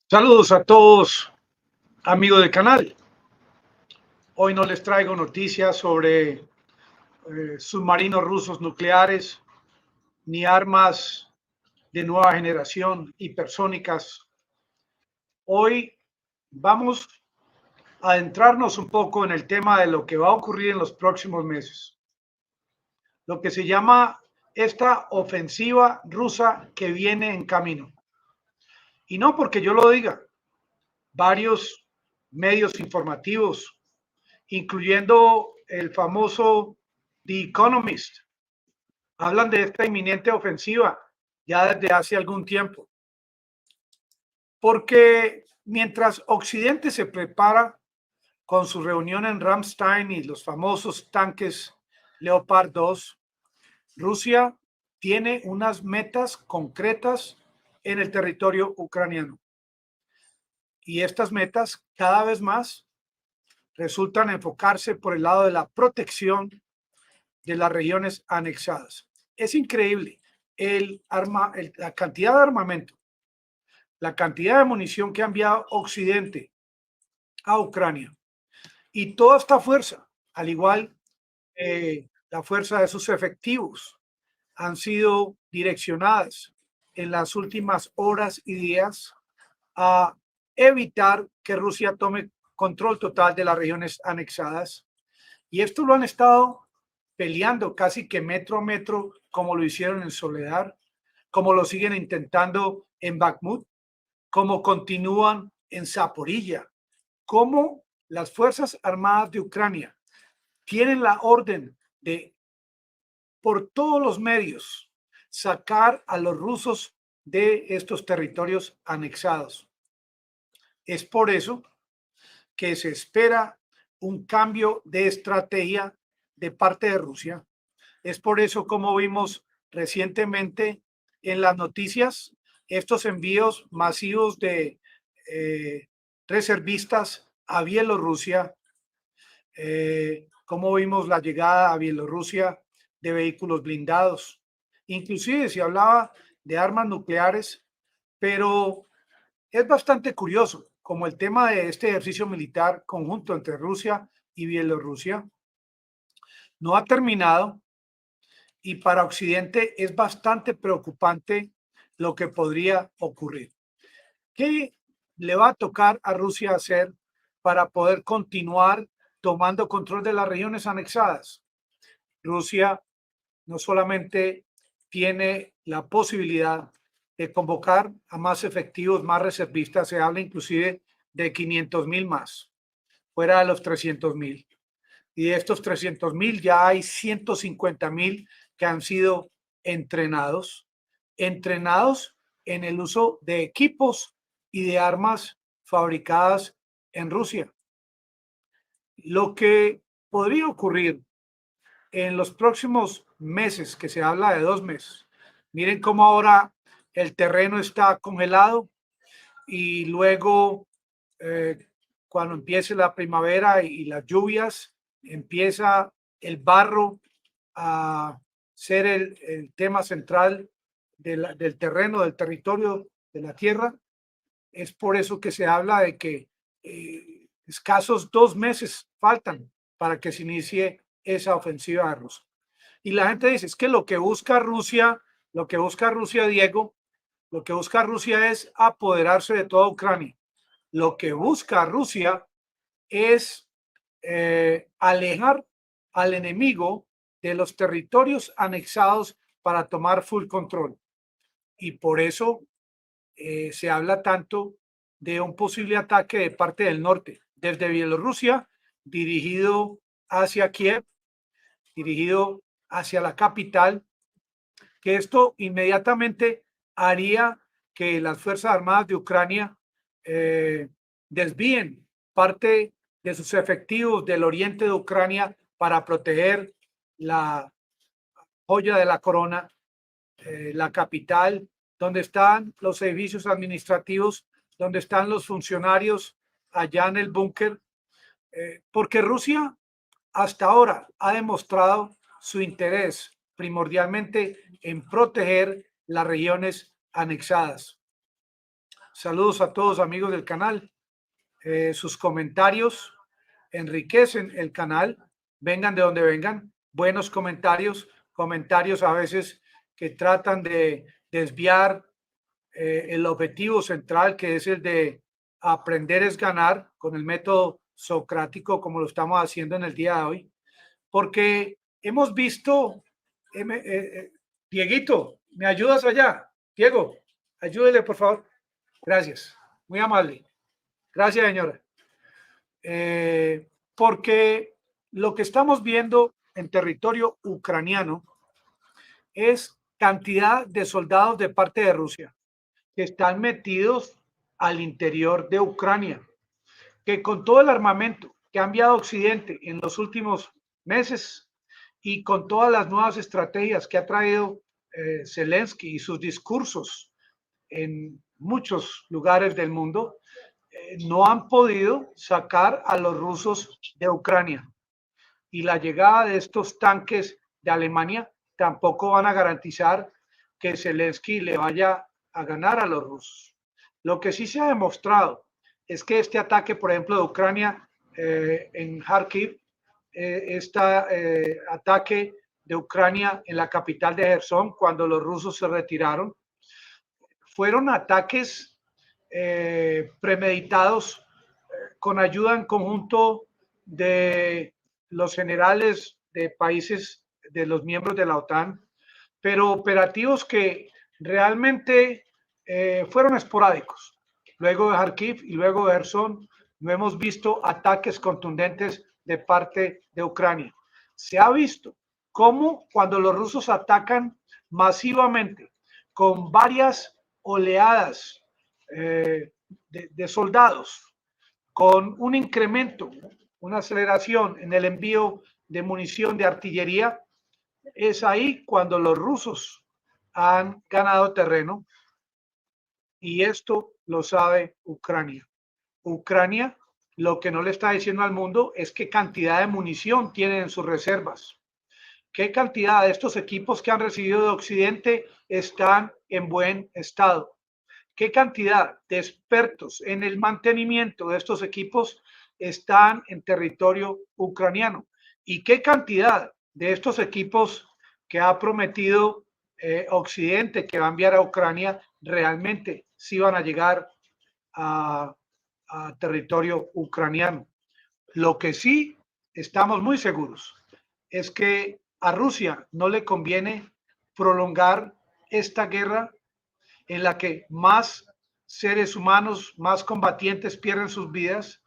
Saludos a todos, amigos del canal. Hoy no les traigo noticias sobre submarinos rusos nucleares ni armas de nueva generación hipersónicas. Hoy vamos a adentrarnos un poco en el tema de lo que va a ocurrir en los próximos meses. Lo que se llama esta ofensiva rusa que viene en camino. Y no porque yo lo diga, varios medios informativos incluyendo el famoso The Economist. Hablan de esta inminente ofensiva ya desde hace algún tiempo. Porque mientras Occidente se prepara con su reunión en Ramstein y los famosos tanques Leopard 2, Rusia tiene unas metas concretas en el territorio ucraniano. Y estas metas cada vez más resultan enfocarse por el lado de la protección de las regiones anexadas. Es increíble la cantidad de armamento, la cantidad de munición que ha enviado Occidente a Ucrania y toda esta fuerza, al igual la fuerza de sus efectivos, han sido direccionadas en las últimas horas y días a evitar que Rusia tome control total de las regiones anexadas. Y esto lo han estado peleando casi que metro a metro, como lo hicieron en Soledar, como lo siguen intentando en Bakhmut, como continúan en Zaporilla, como las Fuerzas Armadas de Ucrania tienen la orden de, por todos los medios, sacar a los rusos de estos territorios anexados. Es por eso que se espera un cambio de estrategia de parte de Rusia. Es por eso como vimos recientemente en las noticias estos envíos masivos de reservistas a Bielorrusia, como vimos la llegada a Bielorrusia de vehículos blindados. Inclusive se hablaba de armas nucleares, pero es bastante curioso como el tema de este ejercicio militar conjunto entre Rusia y Bielorrusia no ha terminado y para Occidente es bastante preocupante lo que podría ocurrir. ¿Qué le va a tocar a Rusia hacer para poder continuar tomando control de las regiones anexadas? Rusia no solamente tiene la posibilidad de convocar a más efectivos, más reservistas, se habla inclusive de 500,000 más, fuera de los 300,000. Y de estos 300,000 ya hay 150,000 que han sido entrenados en el uso de equipos y de armas fabricadas en Rusia. Lo que podría ocurrir en los próximos meses, que se habla de 2 meses, miren cómo ahora el terreno está congelado y luego cuando empiece la primavera y las lluvias, empieza el barro a ser el tema central del terreno, del territorio, de la tierra. Es por eso que se habla de que escasos 2 meses faltan para que se inicie esa ofensiva de Rusia. Y la gente dice, es que lo que busca Rusia, Diego, lo que busca Rusia es apoderarse de toda Ucrania. Lo que busca Rusia es alejar al enemigo de los territorios anexados para tomar full control. Y por eso se habla tanto de un posible ataque de parte del norte, desde Bielorrusia, dirigido hacia Kiev, dirigido hacia la capital, que esto inmediatamente haría que las Fuerzas Armadas de Ucrania desvíen parte de sus efectivos del oriente de Ucrania para proteger la joya de la corona, la capital, donde están los edificios administrativos, donde están los funcionarios allá en el búnker, porque Rusia hasta ahora ha demostrado su interés primordialmente en proteger las regiones anexadas. Saludos a todos amigos del canal. Sus comentarios enriquecen el canal, vengan de donde vengan. Buenos comentarios, comentarios a veces que tratan de desviar el objetivo central, que es el de aprender es ganar con el método socrático, como lo estamos haciendo en el día de hoy, porque hemos visto, Dieguito, ¿me ayudas allá? Diego, ayúdele, por favor. Gracias, muy amable. Gracias, señora. Porque lo que estamos viendo en territorio ucraniano es cantidad de soldados de parte de Rusia que están metidos al interior de Ucrania, que con todo el armamento que ha enviado Occidente en los últimos meses y con todas las nuevas estrategias que ha traído Zelensky y sus discursos en muchos lugares del mundo, no han podido sacar a los rusos de Ucrania. Y la llegada de estos tanques de Alemania tampoco van a garantizar que Zelensky le vaya a ganar a los rusos. Lo que sí se ha demostrado es que este ataque, por ejemplo, de Ucrania en Kharkiv, este ataque de Ucrania en la capital de Gerson, cuando los rusos se retiraron, fueron ataques premeditados con ayuda en conjunto de los generales de países de los miembros de la OTAN, pero operativos que realmente fueron esporádicos. Luego de Kharkiv y luego de Gerson, no hemos visto ataques contundentes de parte de Ucrania. Se ha visto cómo cuando los rusos atacan masivamente con varias oleadas de soldados, con un incremento, una aceleración en el envío de munición de artillería, es ahí cuando los rusos han ganado terreno, y esto lo sabe Ucrania. Ucrania lo que no le está diciendo al mundo es qué cantidad de munición tienen en sus reservas, qué cantidad de estos equipos que han recibido de Occidente están en buen estado, qué cantidad de expertos en el mantenimiento de estos equipos están en territorio ucraniano y qué cantidad de estos equipos que ha prometido Occidente que va a enviar a Ucrania realmente sí van a llegar a territorio ucraniano. Lo que sí estamos muy seguros es que a Rusia no le conviene prolongar esta guerra en la que más seres humanos, más combatientes pierden sus vidas,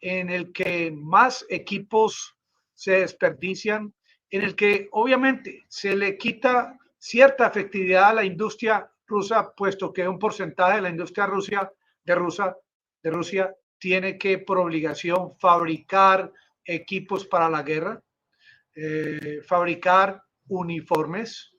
en el que más equipos se desperdician, en el que obviamente se le quita cierta efectividad a la industria rusa, puesto que un porcentaje de la industria de Rusia tiene que por obligación fabricar equipos para la guerra, fabricar uniformes.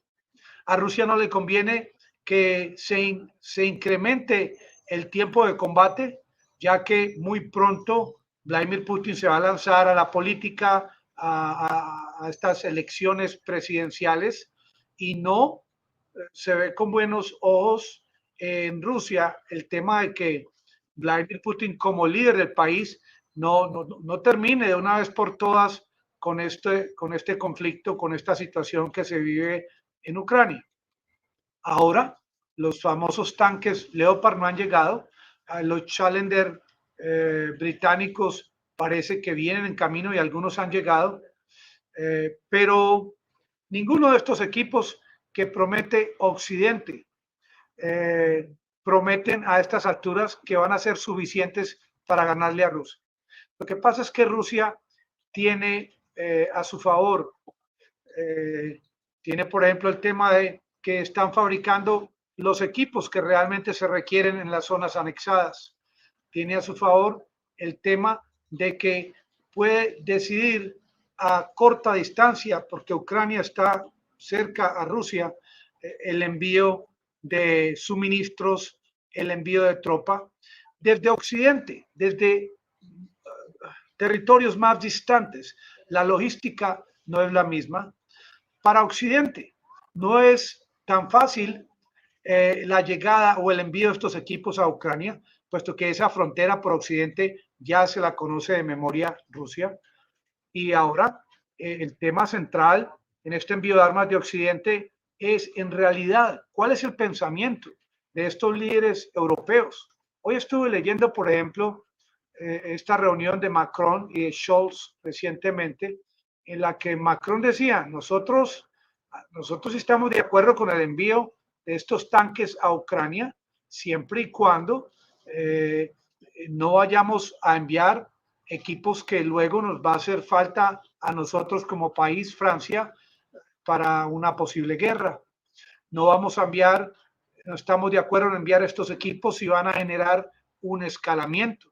A Rusia no le conviene que se incremente el tiempo de combate, ya que muy pronto Vladimir Putin se va a lanzar a la política, a estas elecciones presidenciales, y no se ve con buenos ojos en Rusia el tema de que Vladimir Putin como líder del país no termine de una vez por todas con este conflicto, con esta situación que se vive en Ucrania. Ahora, los famosos tanques Leopard no han llegado, los Challenger británicos parece que vienen en camino y algunos han llegado, pero ninguno de estos equipos que promete Occidente prometen a estas alturas que van a ser suficientes para ganarle a Rusia. Lo que pasa es que Rusia tiene a su favor, tiene por ejemplo el tema de que están fabricando los equipos que realmente se requieren en las zonas anexadas. Tiene a su favor el tema de que puede decidir a corta distancia, porque Ucrania está cerca a Rusia, el envío de suministros, el envío de tropa desde Occidente, desde territorios más distantes. La logística no es la misma. Para Occidente no es tan fácil la llegada o el envío de estos equipos a Ucrania, puesto que esa frontera por Occidente ya se la conoce de memoria Rusia. Y ahora el tema central en este envío de armas de Occidente es en realidad cuál es el pensamiento de estos líderes europeos. Hoy estuve leyendo, por ejemplo, esta reunión de Macron y de Scholz recientemente, en la que Macron decía, nosotros estamos de acuerdo con el envío de estos tanques a Ucrania, siempre y cuando no vayamos a enviar equipos que luego nos va a hacer falta a nosotros como país, Francia, para una posible guerra. No vamos a enviar, no estamos de acuerdo en enviar estos equipos si van a generar un escalamiento.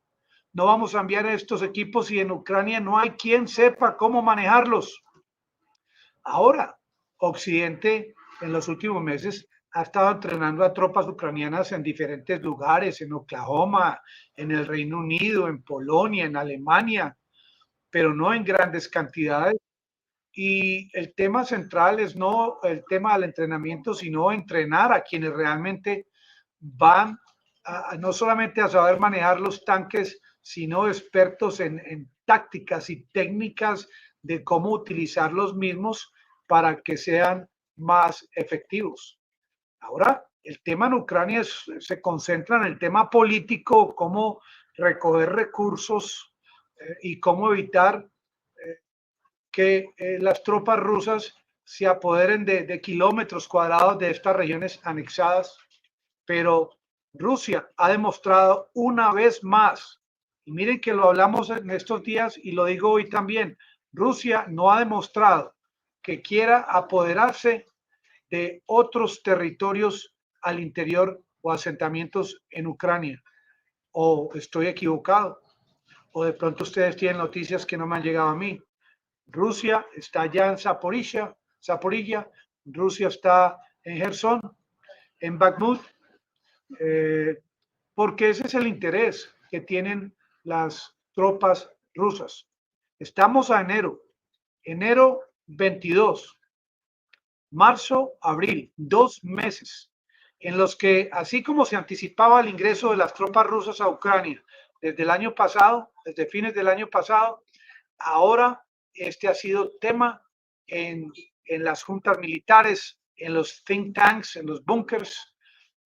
No vamos a enviar estos equipos si en Ucrania no hay quien sepa cómo manejarlos. Ahora, Occidente en los últimos meses ha estado entrenando a tropas ucranianas en diferentes lugares, en Oklahoma, en el Reino Unido, en Polonia, en Alemania, pero no en grandes cantidades. Y el tema central es no el tema del entrenamiento, sino entrenar a quienes realmente van no solamente a saber manejar los tanques, sino expertos en tácticas y técnicas de cómo utilizar los mismos para que sean más efectivos. Ahora, el tema en Ucrania se concentra en el tema político, cómo recoger recursos y cómo evitar que las tropas rusas se apoderen de kilómetros cuadrados de estas regiones anexadas, pero Rusia ha demostrado una vez más, y miren que lo hablamos en estos días y lo digo hoy también, Rusia no ha demostrado que quiera apoderarse de otros territorios al interior o asentamientos en Ucrania. O estoy equivocado, o de pronto ustedes tienen noticias que no me han llegado a mí. Rusia está ya en Zaporilla, Rusia está en Gerson, en Bakhmut, porque ese es el interés que tienen las tropas rusas. Estamos a enero 22, marzo, abril, 2 meses en los que, así como se anticipaba el ingreso de las tropas rusas a Ucrania desde el año pasado, desde fines del año pasado, ahora este ha sido tema en las juntas militares, en los think tanks, en los bunkers,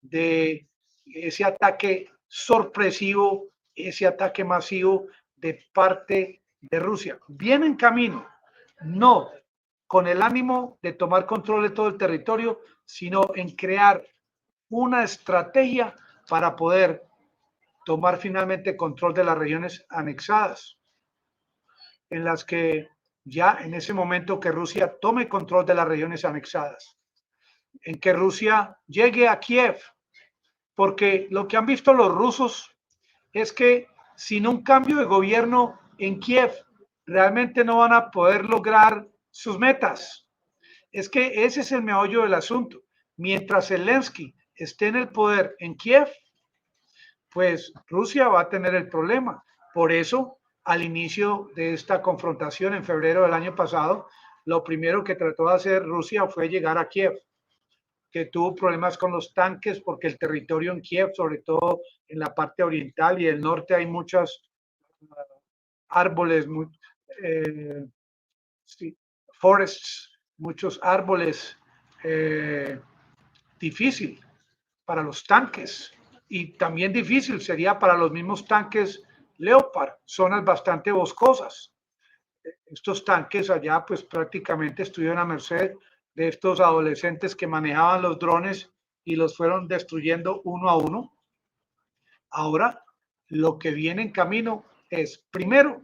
de ese ataque sorpresivo, ese ataque masivo de parte de Rusia. Viene en camino, no con el ánimo de tomar control de todo el territorio, sino en crear una estrategia para poder tomar finalmente control de las regiones anexadas, en las que ya en ese momento que Rusia tome control de las regiones anexadas, en que Rusia llegue a Kiev, porque lo que han visto los rusos es que sin un cambio de gobierno en Kiev, realmente no van a poder lograr sus metas. Es que ese es el meollo del asunto. Mientras Zelensky esté en el poder en Kiev, pues Rusia va a tener el problema. Por eso, al inicio de esta confrontación en febrero del año pasado, lo primero que trató de hacer Rusia fue llegar a Kiev, que tuvo problemas con los tanques porque el territorio en Kiev, sobre todo en la parte oriental y el norte, hay muchos árboles, sí, forests, muchos árboles, difícil para los tanques y también difícil sería para los mismos tanques Leopard, zonas bastante boscosas. Estos tanques allá pues prácticamente estuvieron a merced de estos adolescentes que manejaban los drones y los fueron destruyendo uno a uno. Ahora lo que viene en camino es, primero,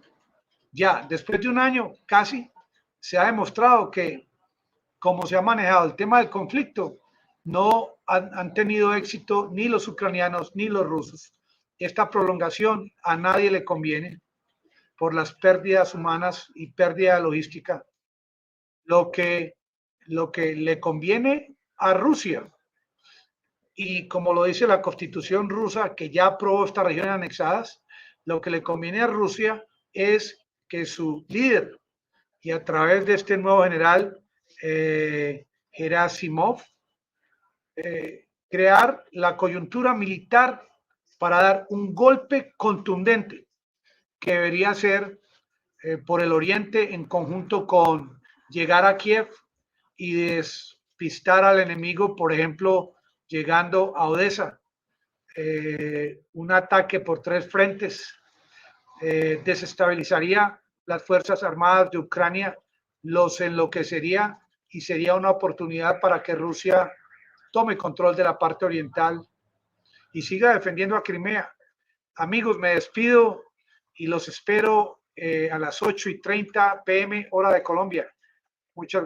ya después de un año casi, se ha demostrado que como se ha manejado el tema del conflicto, no han tenido éxito ni los ucranianos ni los rusos. Esta prolongación a nadie le conviene por las pérdidas humanas y pérdida de logística. Lo que, lo que le conviene a Rusia, y como lo dice la constitución rusa, que ya aprobó estas regiones anexadas, lo que le conviene a Rusia es que su líder, y a través de este nuevo general, Gerasimov, crear la coyuntura militar para dar un golpe contundente que debería ser por el oriente en conjunto con llegar a Kiev y despistar al enemigo, por ejemplo, llegando a Odessa. Un ataque por 3 frentes desestabilizaría las Fuerzas Armadas de Ucrania, los enloquecería y sería una oportunidad para que Rusia tome control de la parte oriental y siga defendiendo a Crimea. Amigos, me despido y los espero a las 8:30 p.m. hora de Colombia. Muchas gracias.